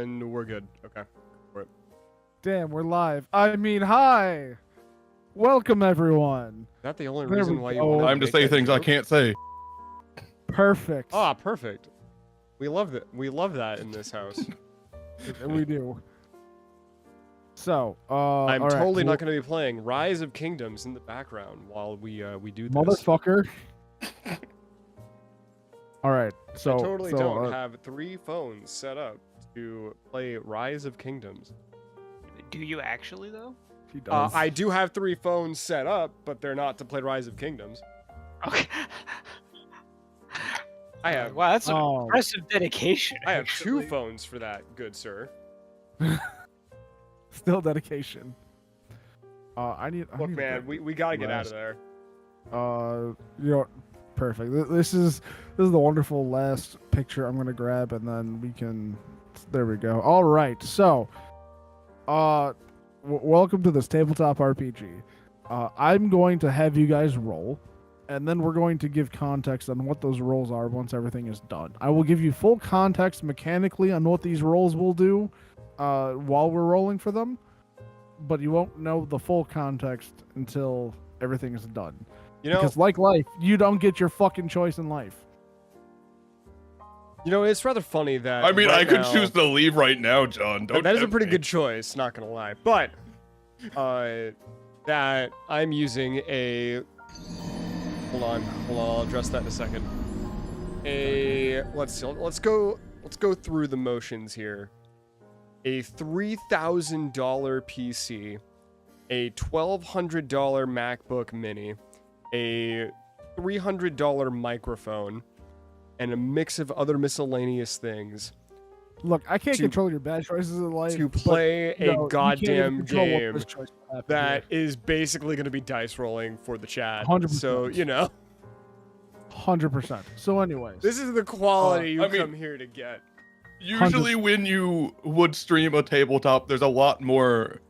And we're good. Okay. Damn, we're live. I mean, hi. Welcome, everyone. Is that the only There reason we why you go. wanted Time to make say that things I joke? can't say. Perfect. Ah, perfect. We love that. We love that in this house. We do. So, I'm all right, totally well, not going to be playing Rise of Kingdoms in the background while we do this. motherfucker. All right, so I totally so, don't have 3 phones set up to play Rise of Kingdoms. Do you actually though? He does. I do have 3 phones set up, but they're not to play Rise of Kingdoms. Okay. I have Wow, that's some Oh. impressive dedication. I have 2 actually. phones for that, good sir. Still dedication. I need. Look, man, we gotta get out of there. You know, perfect. This is the wonderful last picture I'm gonna grab, and then we can. There we go. All right. So, welcome to this tabletop RPG. I'm going to have you guys roll, and then we're going to give context on what those rolls are once everything is done. I will give you full context mechanically on what these rolls will do, while we're rolling for them, but you won't know the full context until everything is done. You know, Because like life, you don't get your fucking choice in life. it's rather funny that. I mean, right I could now- choose to leave right now, John. Don't. That is a tempt pretty me. good choice, not gonna lie. But that I'm using a hold on, I'll address that in a second. Let's go through the motions here. A $3,000 PC, a $1,200 MacBook Mini, a $300 microphone, and a mix of other miscellaneous things Look, I can't To- control your bad choices in life. to but, play you know, a you can't goddamn even control what game this choice will happen that is basically going to be dice rolling for the chat. 100%. So, you know, here. 100%. So, anyways, this is the quality you I mean- come here to get. Usually, when you would stream a tabletop, there's a lot more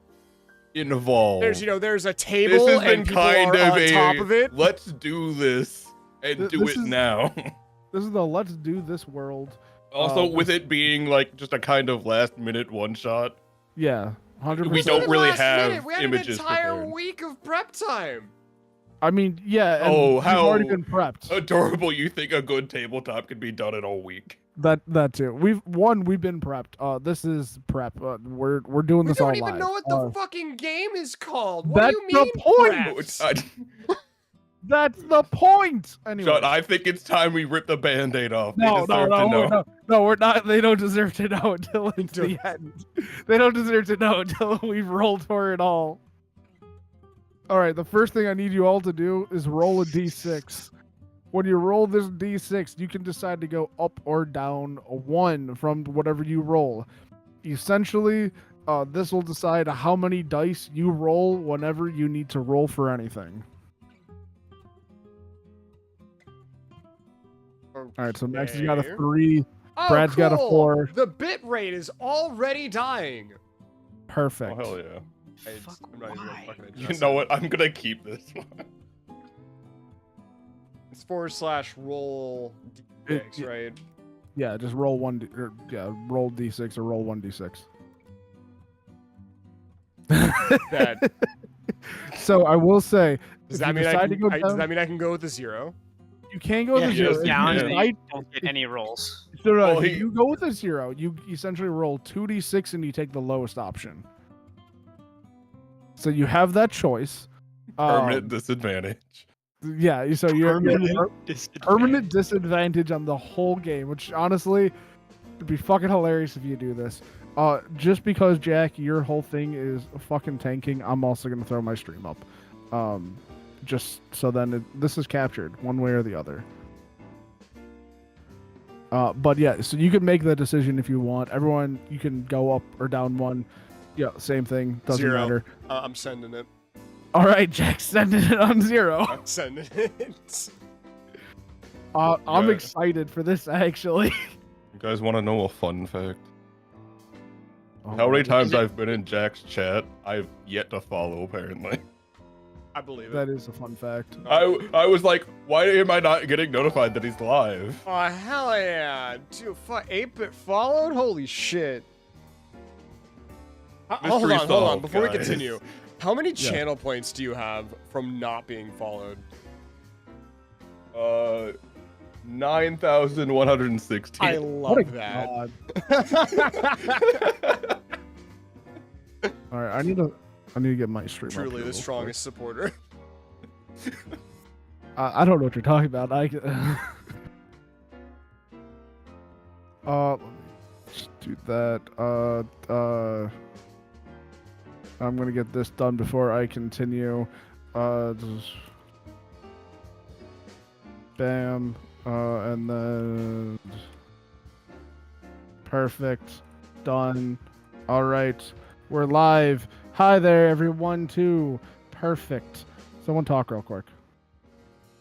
involved. There's a this table has been and people kind are of on a top of it. let's do this and do This it is- now. this is the let's do this world. Also, with it being like just a kind of last minute one shot. Yeah, 100%. We don't really Last have minute. We had images an entire prepared. week of prep time. I mean, yeah. And Oh, you've how- already been prepped. Adorable! You think a good tabletop could be done in a week? That too. We've been prepped. This is prep. We're doing We this all don't even live. know what the fucking game is called. What that's do you mean? the point! prepped? That's the point. Anyway. John, I think it's time we rip the band-aid off. They No, deserve to know. no, we're not. They don't deserve to know until it's the end. They don't deserve to know until we've rolled for it all. All right, the first thing I need you all to do is roll a d6. When you roll this d6, you can decide to go up or down a 1 from whatever you roll. Essentially, this will decide how many dice you roll whenever you need to roll for anything. All right, so Max has got a Okay. 3. Oh, Brad's got a cool. 4. The bit rate is already dying. Perfect. Oh, hell yeah. Fuck, I'm not even gonna why? fucking You adjust know it. what? I'm gonna keep this one. It's /roll d6, It- right? Yeah, just roll roll d6 or roll 1d6. That So I will say, does if that you mean decide to go does down, that mean I can go with a 0? you can go with Yeah, a if 0. you go If you down, yeah. then decide- you don't get any rolls. no, Well, if he- you go with a 0, you essentially roll 2d6 and you take the lowest option. So you have that choice. Permanent disadvantage. Yeah, so you're disadvantage. permanent disadvantage on the whole game, which honestly would be fucking hilarious if you do this. Just because Jack, your whole thing is fucking tanking, I'm also gonna throw my stream up. Just so then this is captured one way or the other. But yeah, so you can make the decision if you want. Everyone, you can go up or down 1. Yeah, same thing. Doesn't 0. matter. I'm sending it. All right, Jack's sending it on 0. I'm sending it. I'm Yeah. excited for this actually. You guys want to know a fun fact? Oh, How many times Is it- I've been in Jack's chat, I've yet to follow, apparently. I believe it. That is a fun fact. I was like, why am I not getting notified that he's live? Oh hell yeah! Dude, 8-bit followed? Holy shit! Hold Mystery on. solved, Before we guys. continue, how many Yeah. channel points do you have from not being followed? 9,116. I What a love that. god. All right, I need to get my stream. up Truly here the real quick. strongest supporter. I don't know what you're talking about. Let me just do that. I'm gonna get this done before I continue. Bam. And then perfect. Done. All right, we're live. Hi there, everyone. Too perfect. Someone talk real quick.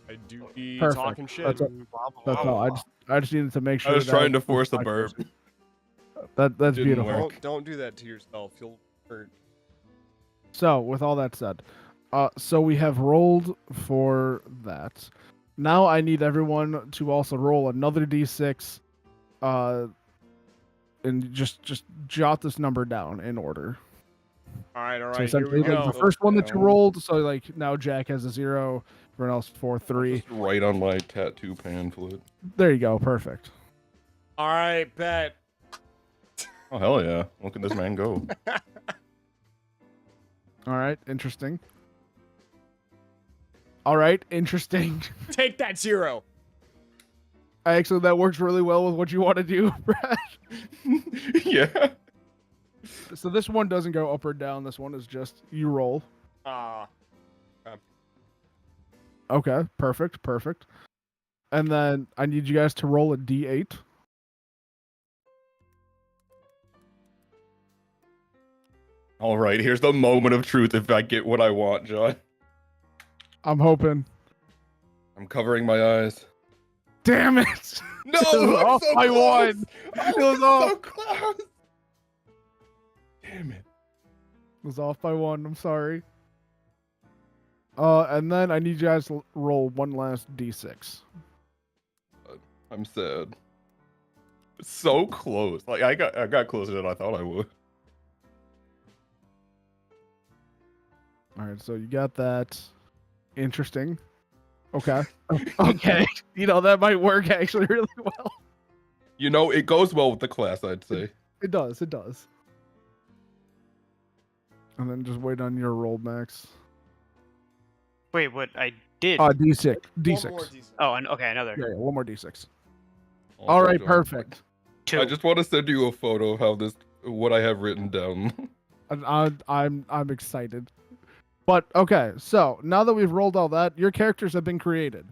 I do be Perfect. talking shit. That's all. I just needed to make sure. I was that trying to force a burp. That's Didn't beautiful. work. Don't do that to yourself. You'll hurt. So, with all that said, so we have rolled for that. Now I need everyone to also roll another d6, and just jot this number down in order. All right, So here essentially, we like, go. the first one that you rolled, so like now Jack has a 0, everyone else 4, 3. Just right on my tattoo pamphlet. There you go, perfect. All right, bet. Oh hell yeah! Look at this man go. All right, interesting. All right, interesting. Take that 0. Actually, that works really well with what you want to do, Brad. Yeah. So this one doesn't go up or down. This one is just you roll. Ah. Okay, perfect. And then I need you guys to roll a d8. All right, here's the moment of truth. If I get what I want, John, I'm hoping. I'm covering my eyes. Damn it! No, It was I'm off so by close. one. I It was was off. so close. Damn it. It was off by 1. I'm sorry. And then I need you guys to roll one last d6. I'm sad. So close. Like I got closer than I thought I would. All right, so you got that. Interesting. Okay. Okay. You know, that might work actually really well. You know, it goes well with the class, I'd say. It does. And then just wait on your roll, Max. Wait, what I did? D6. One more D6. D6. Oh, and okay, another Yeah, one more d6. Also, All right, John, perfect. 2. I just want to send you a photo of how what I have written down. I'm excited. But okay, so now that we've rolled all that, your characters have been created.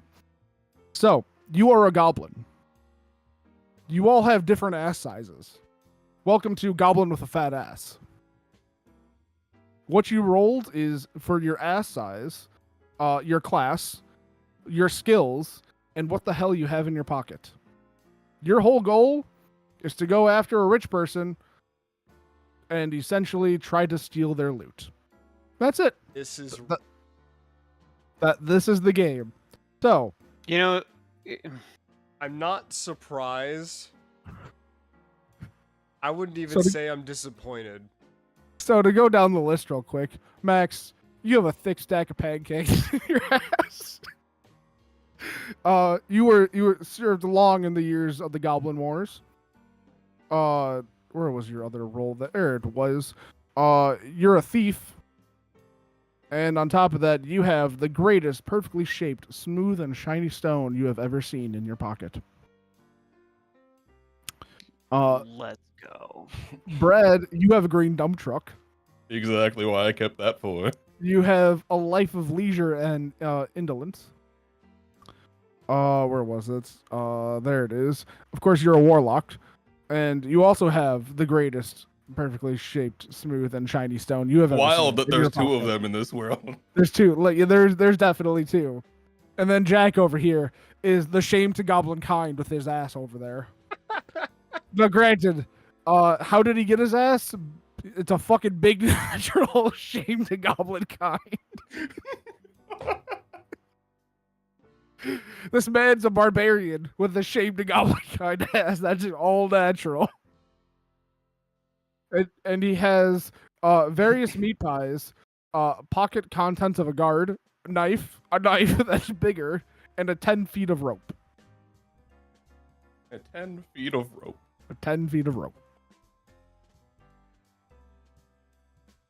So you are a goblin. You all have different ass sizes. Welcome to Goblin with a Fat Ass. What you rolled is for your ass size, your class, your skills, and what the hell you have in your pocket. Your whole goal is to go after a rich person and essentially try to steal their loot. That's it. This is This is the game. So, You know, I'm not surprised. I wouldn't even So the- say I'm disappointed. so to go down the list real quick, Max, you have a thick stack of pancakes in your ass. You were served long in the years of the Goblin Wars. Where was your other role? There it was. You're a thief. And on top of that, you have the greatest, perfectly shaped, smooth, and shiny stone you have ever seen in your pocket. let's go. Brad, you have a green dump truck. Exactly why I kept that for. You have a life of leisure and indolence. Where was it? There it is. Of course, you're a warlock, and you also have the greatest, perfectly shaped, smooth, and shiny stone you have ever Wild seen that in your there's two of pocket. them in this world. There's two. Like, yeah, there's definitely two. And then Jack over here is the shame to goblin kind with his ass over there. Now, granted, how did he get his ass? It's a fucking big natural shame to goblin kind. This man's a barbarian with a shame to goblin kind ass. That's just all natural. And he has various meat pies, pocket contents of a guard, a knife that's bigger, and a 10 feet of rope. 10 feet of rope. 10 feet of rope.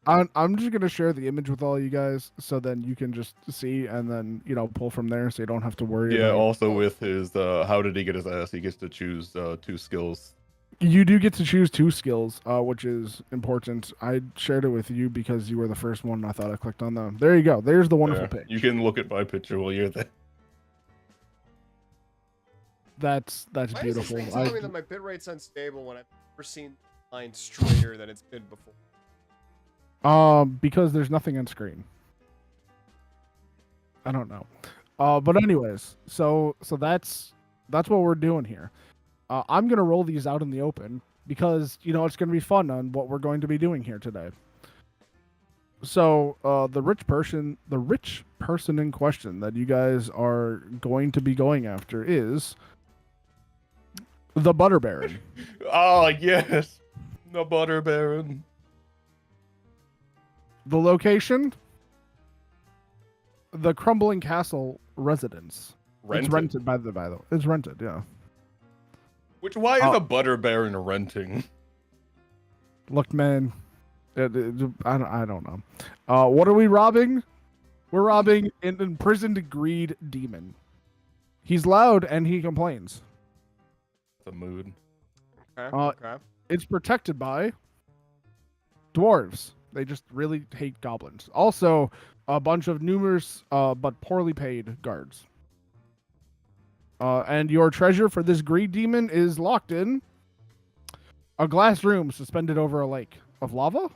I'm just gonna share the image with all you guys, so then you can just see and then pull from there, so you don't have to worry. Yeah. about Also, with his how did he get his ass? He gets to choose 2 skills. You do get to choose 2 skills, which is important. I shared it with you because you were the first one. I thought I clicked on them. There you go. There's the wonderful There. pic. You can look at my picture while you're there. That's Why is beautiful. this telling me that my bitrate's unstable when I've never seen the line straighter than it's been before? Because there's nothing on screen. I don't know. But anyways, so that's what we're doing here. I'm gonna roll these out in the open because it's gonna be fun on what we're going to be doing here today. So the rich person in question that you guys are going to be going after is the Butter Baron. Oh yes, the Butter Baron. The location, the Crumbling Castle residence. Rented. It's rented by the way. It's rented, yeah. Why is a Butter Baron renting? Look, man, I don't know. What are we robbing? We're robbing an imprisoned greed demon. He's loud and he complains. The mood. Okay. Okay. It's protected by dwarves. They just really hate goblins. Also, a bunch of numerous but poorly paid guards. And your treasure for this greed demon is locked in a glass room suspended over a lake of lava?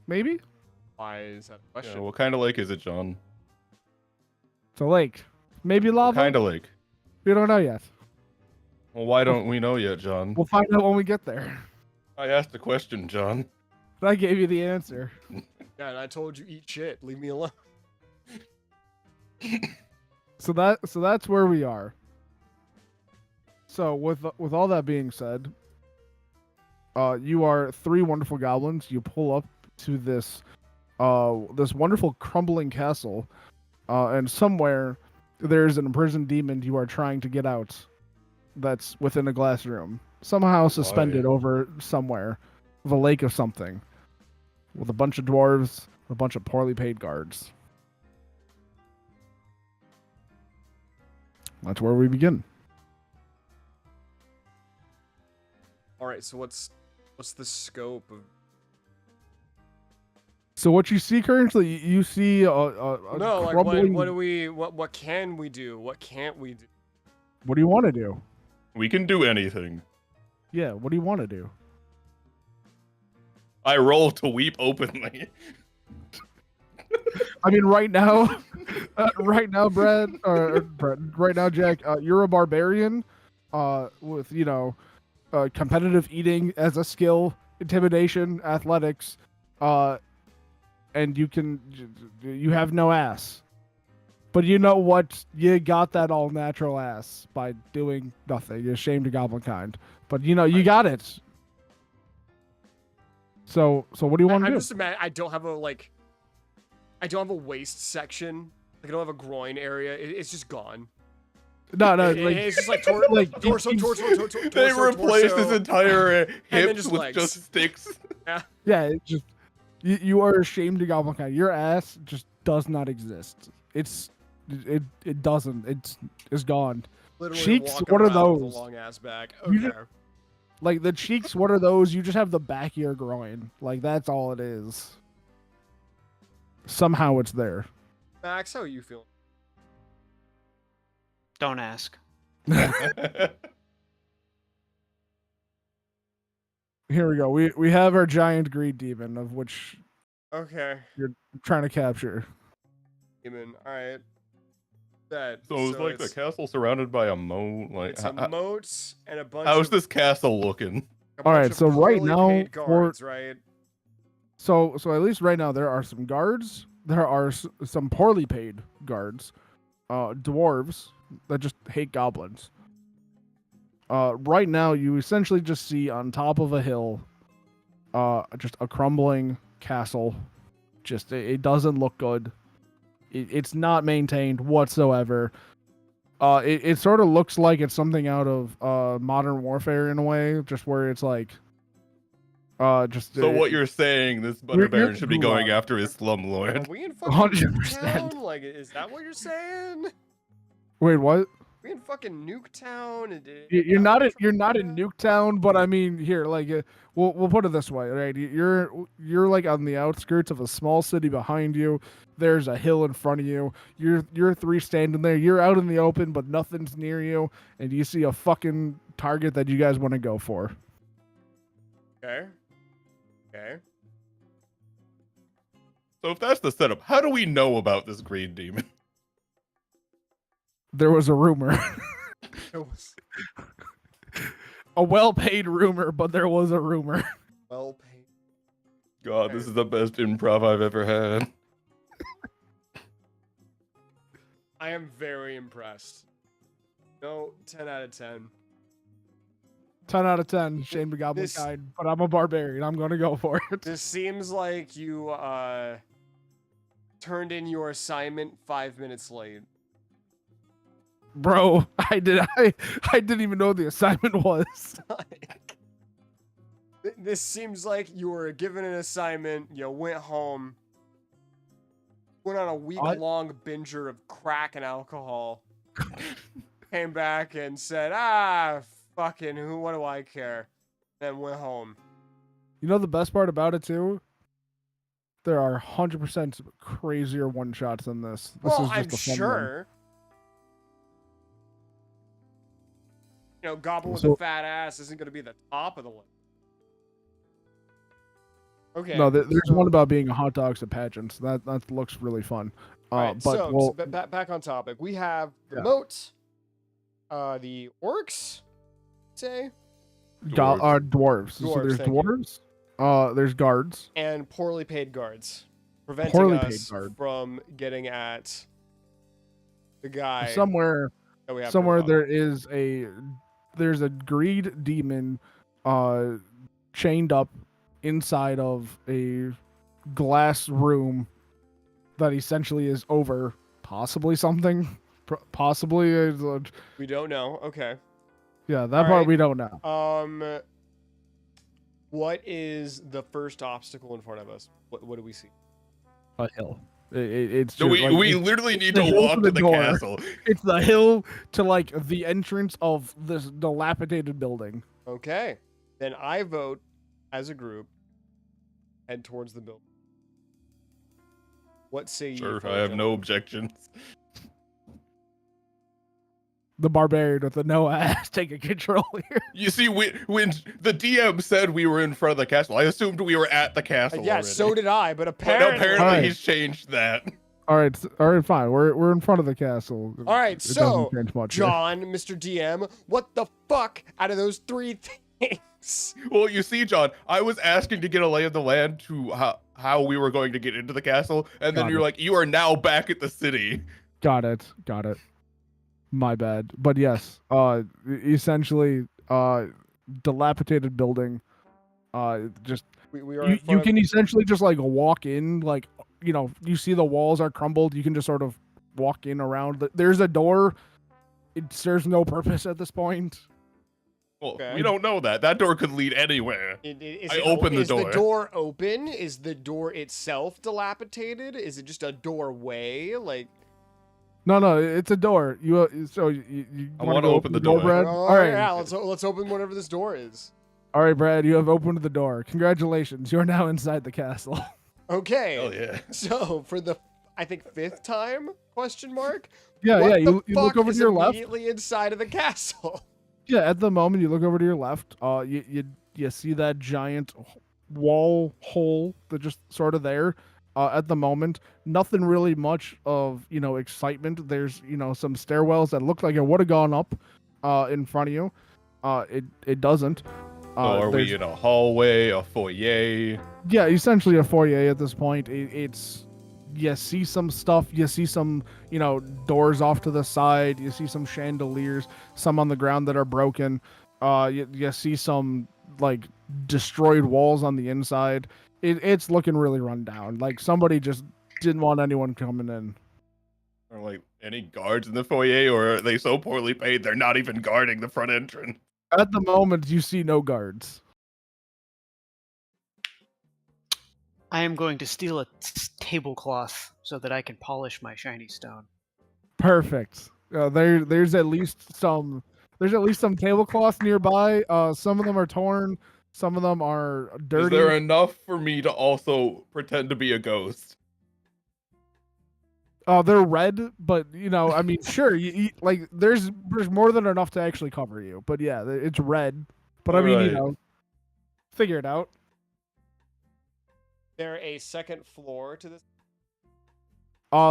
Maybe? Why is that a Yeah, question? what kind of lake is it, John? It's a lake. Maybe What lava? kind of lake? We don't know yet. Well, why don't we know yet, John? We'll find out when we get there. I asked the question, John. I gave you the answer. Yeah, and I told you eat shit. Leave me alone. So that's where we are. So with all that being said, you are 3 wonderful goblins. You pull up to this wonderful crumbling castle, and somewhere there's an imprisoned demon you are trying to get out. That's within a glass room, somehow suspended over somewhere, with a lake of something, with a bunch of dwarves, a bunch of poorly paid guards. That's where we begin. All right. So what's the scope of? So what you see currently, you see a No, like crumbling... what can we do? What can't we do? What do you want to do? We can do anything. Yeah, what do you want to do? I roll to weep openly. I mean, right now, right now, right now, Jack, you're a barbarian, with competitive eating as a skill, intimidation, athletics, and you have no ass. But you know what? You got that all natural ass by doing nothing. You're ashamed of goblin kind. But you got it. So what do you want to do? I'm just mad. I don't have a waist section. Like, I don't have a groin area. It's just gone. No, It's just like torso. They replaced his entire then hips just with legs. just sticks. Yeah, it just you are ashamed of goblin kind. Your ass just does not exist. It doesn't. It's gone. Literally Cheeks, walk what are around with those? a long ass back. You Okay. just- Like the cheeks, what are those? You just have the back of your groin. Like that's all it is. Somehow it's there. Max, how are you feeling? Don't ask. Here we go. We have our giant greed demon, of which Okay. I'm trying to capture. Demon. All right. That. So it's like the castle surrounded by a moat. Like, It's a moat and a bunch. how's of, this castle looking? a All right, bunch of so right poorly now, paid guards, right? So at least right now there are some guards. There are some poorly paid guards, dwarves that just hate goblins. Right now you essentially just see on top of a hill, just a crumbling castle. Just it doesn't look good. It's not maintained whatsoever. It sort of looks like it's something out of Modern Warfare in a way, just where it's like, just. So what you're saying, this Butter Baron should be going after his slumlord. Are we in fucking 100%. Nuketown? Like, is that what you're saying? Wait, what? We in fucking Nuketown? You're not in Nuketown, but I mean, here, like, we'll put it this way, right? You're like on the outskirts of a small city behind you. There's a hill in front of you. You're three standing there. You're out in the open, but nothing's near you, and you see a fucking target that you guys want to go for. Okay. Okay. So if that's the setup, how do we know about this green demon? There was a rumor, It was a well-paid rumor, but there was a rumor. well paid. God, this is the best improv I've ever had. I am very impressed. No, 10 out of 10. 10 out of 10, Shane McGoblin This- kind, but I'm a barbarian. I'm gonna go for it. This seems like you turned in your assignment 5 minutes late. Bro, I didn't even know what the assignment was. Like, this seems like you were given an assignment, you went home, went on a week-long binger of crack and alcohol, came back and said, fucking, what do I care? Then went home. You know the best part about it too? There are 100% crazier one-shots than this. This Well, is just I'm a fun one. sure. You know, Goblin with So- a fat ass isn't going to be the top of the list. Okay. No, there's so- one about being a hot dogs at pageants. That looks really fun. Alright, But so, well, back on topic. We have the Yeah. moat, the orcs, say, dwarves. So Dwarves, there's thank you. dwarves. There's guards. and poorly paid guards, preventing Poorly paid us guard. from getting at the guy Somewhere that we have. to somewhere rob. there's a greed demon chained up inside of a glass room that essentially is over possibly something. Possibly We don't know. Okay. yeah, that All part right. we don't know. What is the first obstacle in front of us? What do we see? A hill. It's No, just, like, we it's- literally need the to hill walk to to the the door. castle. it's the hill to like the entrance of this dilapidated building. Okay. Then I vote as a group head towards the building. What say you? Sure, fellow I have no gentlemen? objections. The barbarian with the no ass taking control here. You see, when the DM said we were in front of the castle, I assumed we were at the castle. Yeah, already. so did I, but But apparently. apparently Alright. he's changed that. All right, fine. We're in front of the castle. All right, It so doesn't change much here. John, Mr. DM, what the fuck out of those three things? Well, you see, John, I was asking to get a lay of the land to how we were going to get into the castle, and then Got you're it. like, you are now back at the city. Got it. My bad. But yes, essentially, dilapidated building. Just We are you in front can essentially just like walk in, like, you know, you see the walls are crumbled. You can just sort of walk in around. There's a door. It serves no purpose at this point. Well, Okay. we don't know that. That door could lead anywhere. I it opened the is the door. door open? Is the door itself dilapidated? Is it just a doorway? Like, No, it's a door. You I wanna wanna go open the door, door. Brad? oh, All right, yeah, let's open whatever this door is. all right, Brad. You have opened the door. Congratulations, you're now inside the castle. Okay. Hell yeah. So for the I think fifth time question mark. Yeah, what yeah. the You look fuck over is to your left. immediately inside of the castle. Yeah, at the moment you look over to your left, you see that giant wall hole that just sort of there. At the moment, nothing really much of excitement. There's some stairwells that look like it would have gone up, in front of you. It doesn't. So are there's- we in a hallway, a foyer? Yeah, essentially a foyer at this point. It's you see some stuff. You see some doors off to the side. You see some chandeliers, some on the ground that are broken. You see some like destroyed walls on the inside. It's looking really run down. Like somebody just didn't want anyone coming in. Or like any guards in the foyer, or are they so poorly paid they're not even guarding the front entrance? At the moment, you see no guards. I am going to steal a tablecloth so that I can polish my shiny stone. Perfect. There's at least some tablecloths nearby. Some of them are torn. Some of them are Is dirty. there enough for me to also pretend to be a ghost? They're red, but I mean, sure, like there's more than enough to actually cover you. But yeah, it's red. But I mean, Alright. figure it out. There a second floor to this?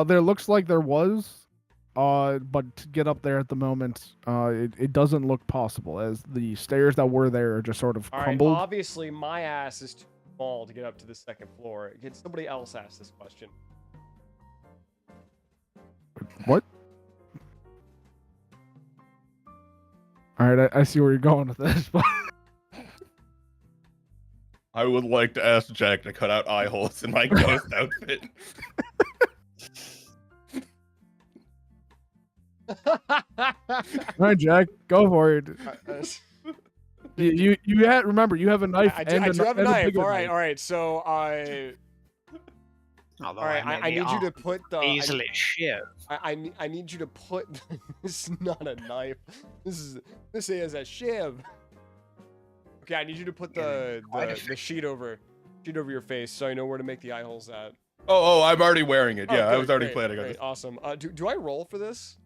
There looks like there was, but to get up there at the moment, it doesn't look possible as the stairs that were there are just sort of All right, crumbled. obviously my ass is too small to get up to the second floor. Can somebody else ask this question? What? All right, I see where you're going with this, but I would like to ask Jack to cut out eye holes in my ghost outfit. all right, Jack, go for it. You had remember you have a knife. I and do have a knife. bigger All right. So Although all right, I need you to put the. easily shiv. I need you to put. This is not a knife. This is a shiv. Okay, I need you to put the sheet over your face so I know where to make the eye holes at. Oh, I'm already wearing it. Oh, Yeah, I good, was already great, planning on great, this. Awesome. Do I roll for this?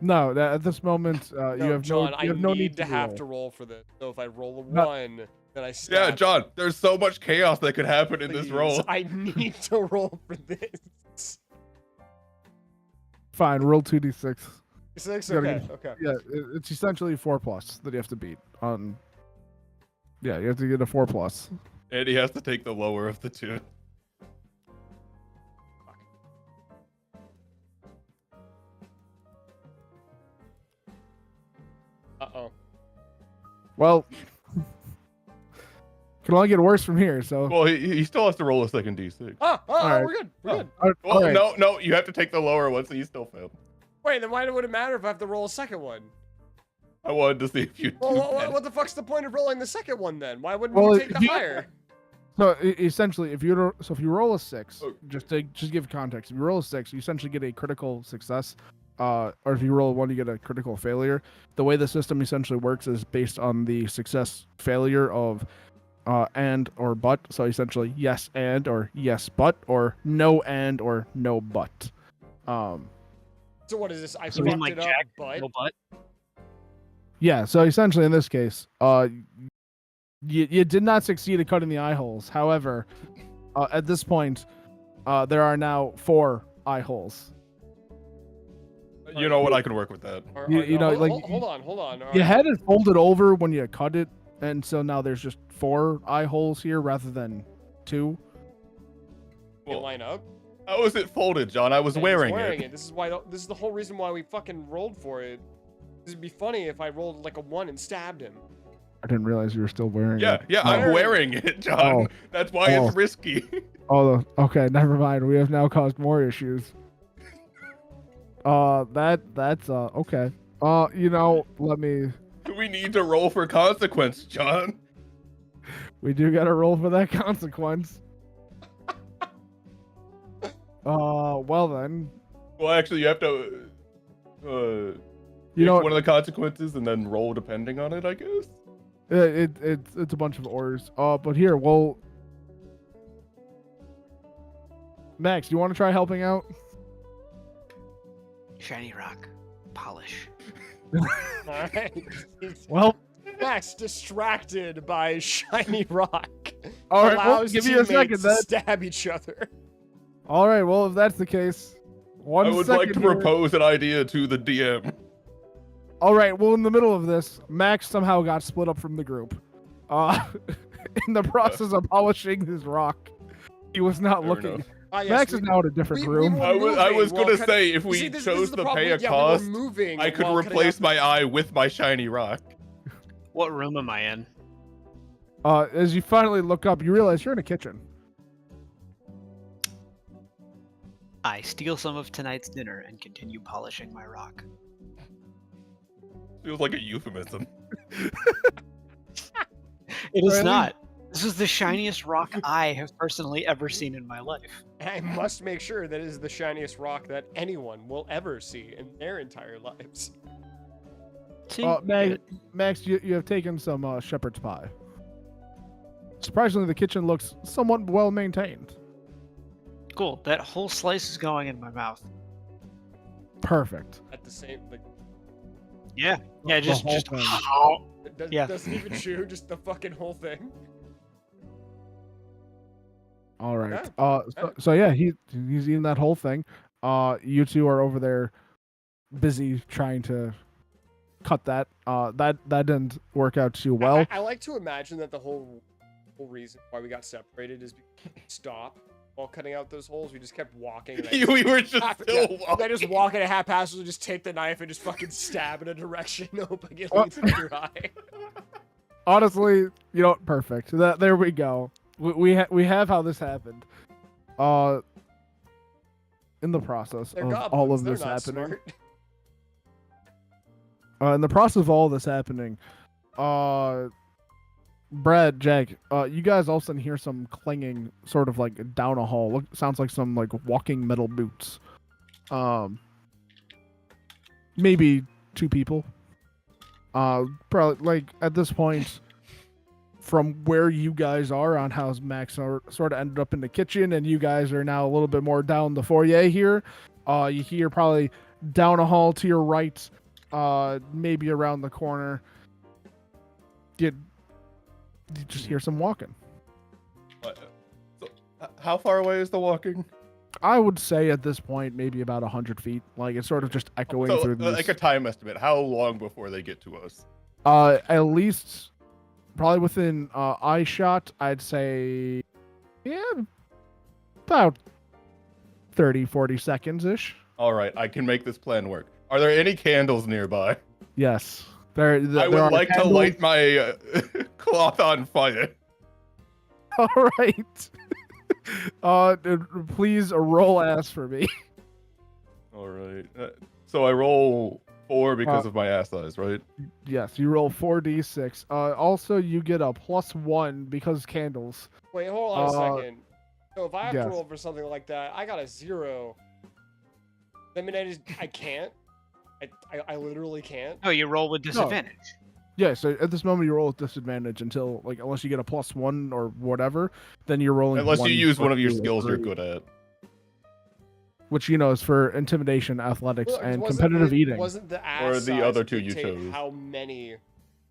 No, at this moment, you No, have John, no. You have no I need to do have roll. to roll for this. So if I roll a No. 1, then I Yeah, stab. John, there's so much chaos that could happen in this Please, roll. I need to roll for this. Fine, roll 2d6. 6. You gotta Okay. get- Okay. Yeah, it's essentially 4+ that you have to beat. Yeah, you have to get a 4+. And he has to take the lower of the two. Uh-oh. Well, can only get worse from here. So, Well, he still has to roll a second d6. Alright. We're good. We're good. Well, alright. no, you have to take the lower one, so you still failed. Wait, then why would it matter if I have to roll a second one? I wanted to see if you. Well, what the fuck's the point of rolling the second one then? Why wouldn't Well, you take the you- higher? So essentially, if you roll a 6, Oh. just give context. If you roll a 6, you essentially get a critical success. Or if you roll a 1, you get a critical failure. The way the system essentially works is based on the success failure of and or but. So essentially, yes and or yes but or no and or no but. So what is this? I You mean fucked like it up, Jack? but No butt? Yeah. So essentially, in this case, you did not succeed at cutting the eye holes. However, at this point, there are now 4 eye holes. You know what? I can work with that. You know, like, hold on. All Your right. head is folded over when you cut it, and so now there's just 4 eye holes here rather than 2. You Well, line up. how was it folded, John? I was Yeah, he's wearing wearing it. it. This is the whole reason why we fucking rolled for it. This would be funny if I rolled like a 1 and stabbed him. I didn't realize you were still wearing Yeah, it. yeah, Oh. I'm wearing it, John. Oh. That's why Oh. it's risky. Oh, okay, never mind. We have now caused more issues. That's okay. Let me. We need to roll for consequence, John. We do got to roll for that consequence. Well then, Well, actually, you have to pick know one of the consequences and then roll depending on it, I guess. it's a bunch of orders. But here, well, Max, you want to try helping out? Shiny rock. Polish. All right. Well, Max distracted by shiny rock. all right. Well, Allows give me a second teammates then. to stab each other. All right. Well, if that's the case, I would like to here. propose an idea to the DM. All right. Well, in the middle of this, Max somehow got split up from the group. In the process of polishing his rock, he was not Fair looking. enough. Yes, Max is now in a different we room. were I was moving gonna while say if You we see, this chose is the to problem. pay a Yeah, cost, we were moving I could while cutting replace out- my eye with my shiny rock. What room am I in? As you finally look up, you realize you're in a kitchen. I steal some of tonight's dinner and continue polishing my rock. Feels like a euphemism. It is Really? not. This is the shiniest rock I have personally ever seen in my life. And I must make sure that it is the shiniest rock that anyone will ever see in their entire lives. See? Max, you have taken some shepherd's pie. Surprisingly, the kitchen looks somewhat well maintained. Cool. That whole slice is going in my mouth. Perfect. At the same, like, Yeah, The just whole thing. it Yeah. doesn't even chew, just the fucking whole thing. All right. Yeah. So yeah, he's eating that whole thing. You two are over there, busy trying to cut that. That didn't work out too well. I like to imagine that the whole reason why we got separated is because we stopped while cutting out those holes. We just kept walking. And We were just still walking. I just walk at haphazardly, just take the knife and just fucking stab in a direction, hoping it leads into your eye. Honestly, perfect. There we go. We have how this happened. In the process They're of goblins, all of they're this not happening, smart. in the process of all this happening, Brad, Jack, you guys all of a sudden hear some clanging, sort of like down a hall. Sounds like some like walking metal boots. Maybe 2 people. Probably like at this point, from where you guys are on how Max sort of ended up in the kitchen, and you guys are now a little bit more down the foyer here. You hear probably down a hall to your right, maybe around the corner. You just hear some walking. So, how far away is the walking? I would say at this point maybe about 100 feet. Like it's sort of just echoing So, through these. like a time estimate. How long before they get to us? At least probably within eye shot, I'd say, yeah, about 30, 40 seconds ish. All right, I can make this plan work. Are there any candles nearby? Yes. I there would are like to candles. light my cloth on fire. All right. Please roll ass for me. All right. So I roll 4 because of my ass size, right? Yes, you roll 4d6. Also, you get a +1 because candles. Wait, hold on a second. So if I have yes. to roll for something like that, I got a 0. I mean, I can't. I literally can't. Oh, you roll with disadvantage. Yeah, so at this moment you roll with disadvantage until unless you get a +1 or whatever, then you're rolling. Unless you use one of your 2 or skills you're 3, good at. which is for intimidation, athletics, Well, and wasn't competitive the- eating. Wasn't the ass Or the size other 2 you dictate chose. how many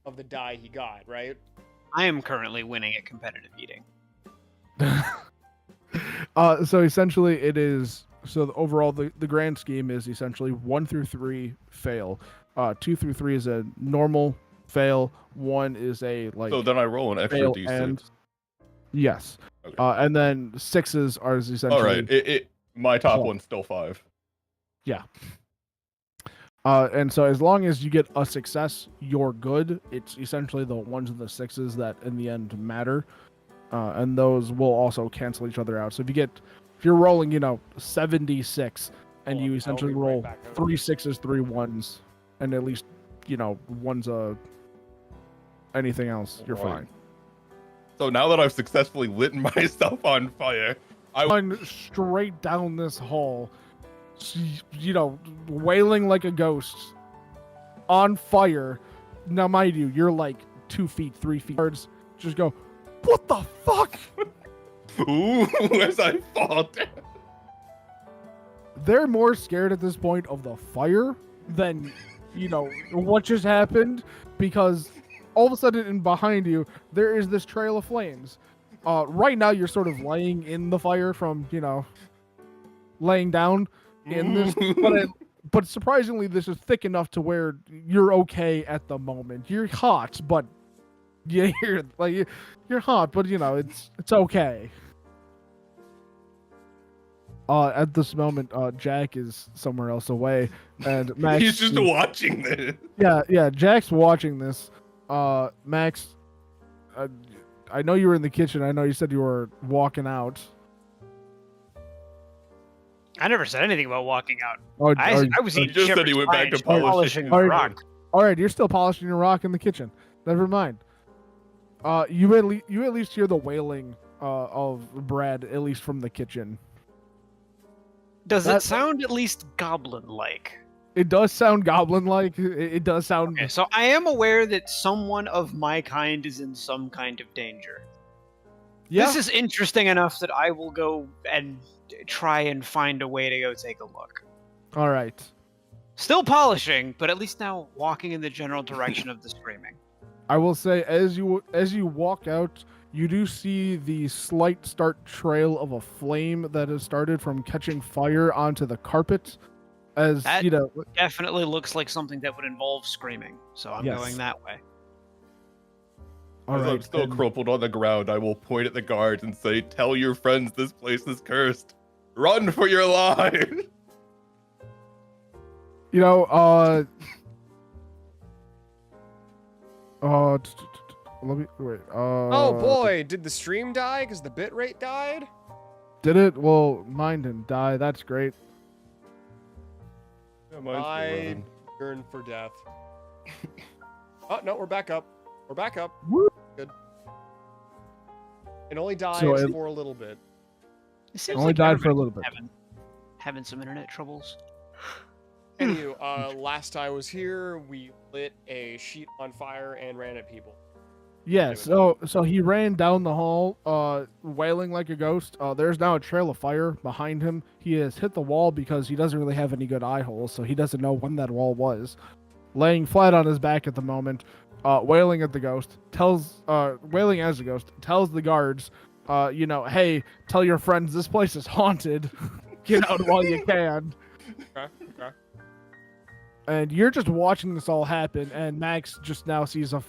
of the die he got, right? I am currently winning at competitive eating. So essentially it is overall the grand scheme is essentially 1 through 3 fail, 2 through 3 is a normal fail, 1 is a So then I roll an extra fail d6. and yes, Okay. and then 6s are essentially All right. My top Plus. one's still 5. and so as long as you get a success, you're good. It's essentially the 1s and the 6s that in the end matter, and those will also cancel each other out. So if you're rolling 76 and Hold on, you I'll essentially be right roll back. 3 6s, 3 1s, and at least one's anything else, you're Right. fine. So now that I've successfully lit myself on fire, Run straight down this hall, wailing like a ghost, on fire. Now, mind you, you're like 2 feet, 3 feet. Just go, what the fuck? ooh, as I fall down. They're more scared at this point of the fire than, what just happened, because all of a sudden, and behind you, there is this trail of flames. Right now, you're sort of laying in the fire from, laying down in this. But surprisingly, this is thick enough to where you're okay at the moment. You're hot, but you're hot, but it's okay. At this moment, Jack is somewhere else away, and Max. He's just watching this. Yeah, Jack's watching this. Max, I know you were in the kitchen. I know you said you were walking out. I never said anything about walking out. Oh, I was He eating just said he shepherd's went pie back and to just polishing. polishing the Are you- rock. all right, you're still polishing your rock in the kitchen. Never mind. You at least hear the wailing of Brad, at least from the kitchen. Does That- it sound at least goblin-like? It does sound goblin-like. It does sound. Okay, so I am aware that someone of my kind is in some kind of danger. Yeah. This is interesting enough that I will go and try and find a way to go take a look. All right. Still polishing, but at least now walking in the general direction of the screaming. I will say, as you walk out, you do see the slight start trail of a flame that has started from catching fire onto the carpet. As That- you know, Definitely looks like something that would involve screaming, so I'm Yes. going that way. all As I'm right. still and- crumpled on the ground, I will point at the guards and say, "Tell your friends this place is cursed. Run for your lives!" You know, let me wait. Oh boy, did the stream die because the bitrate died? Did it? Well, mine didn't die. That's great. Yeah, mine's still I running. yearn for death. Oh no, we're back up. We're back up. Woo. Good. It only died So it- for a little bit. It seems Only like died for a everybody's little bit. having some internet troubles. Anywho, last I was here, we lit a sheet on fire and ran at people. Yeah, so he ran down the hall, wailing like a ghost. There's now a trail of fire behind him. He has hit the wall because he doesn't really have any good eye holes, so he doesn't know when that wall was. Laying flat on his back at the moment, wailing at the ghost, wailing as a ghost, tells the guards, hey, tell your friends this place is haunted. Get out while you can. Okay. And you're just watching this all happen, and Max just now sees a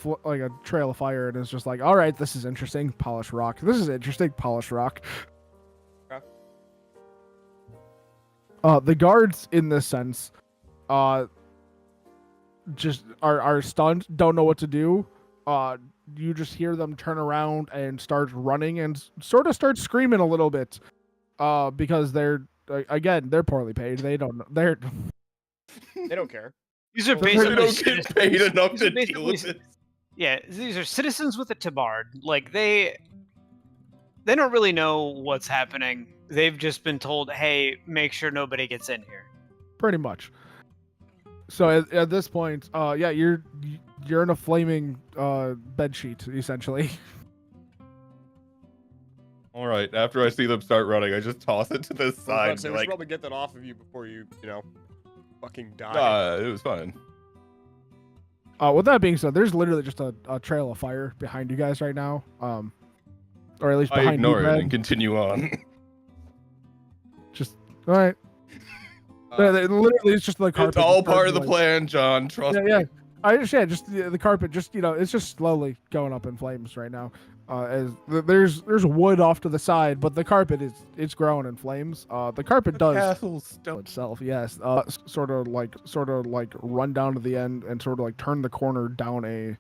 trail of fire, and is just like, "All right, this is interesting. Polish rock. This is interesting. Polish rock." Okay. The guards, in this sense, just are stunned, don't know what to do. You just hear them turn around and start running, and sort of start screaming a little bit, because they're poorly paid. They don't know. They don't care. These are Well, They basically don't citizens- get paid enough these are to deal with basically- it. Yeah, these are citizens with a tabard. Like they don't really know what's happening. They've just been told, "Hey, make sure nobody gets in here." Pretty much. So at this point, you're in a flaming bed sheet essentially. All right. After I see them start running, I just toss it to the I was about side. to say, And we be should like, probably get that off of you before you fucking die. it was fine. With that being said, there's literally just a trail of fire behind you guys right now. Or at least I behind you, ignore it Brad. and continue on. Just all right. Literally, it's just the carpet. It's all just part of the like- plan, John. Trust Yeah, me. yeah. I understand. Just the carpet, just it's just slowly going up in flames right now. There's wood off to the side, but the carpet it's growing in flames. The carpet does Castle stone. itself, yes. Sort of like run down to the end and sort of like turn the corner down a